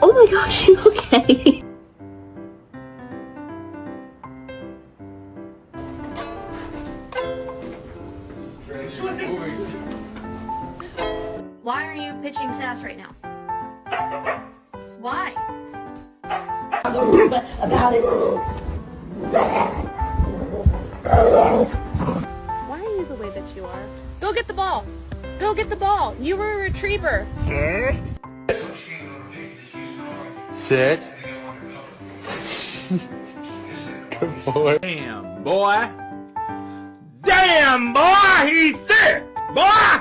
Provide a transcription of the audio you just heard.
Oh my gosh, you okay? Why are you pitching sass right now? Why? About it. Why are you the way that you are? Go get the ball! Go get the ball! You were a retriever! Sit. Good boy. Damn, boy. Damn, boy, he's sick, boy!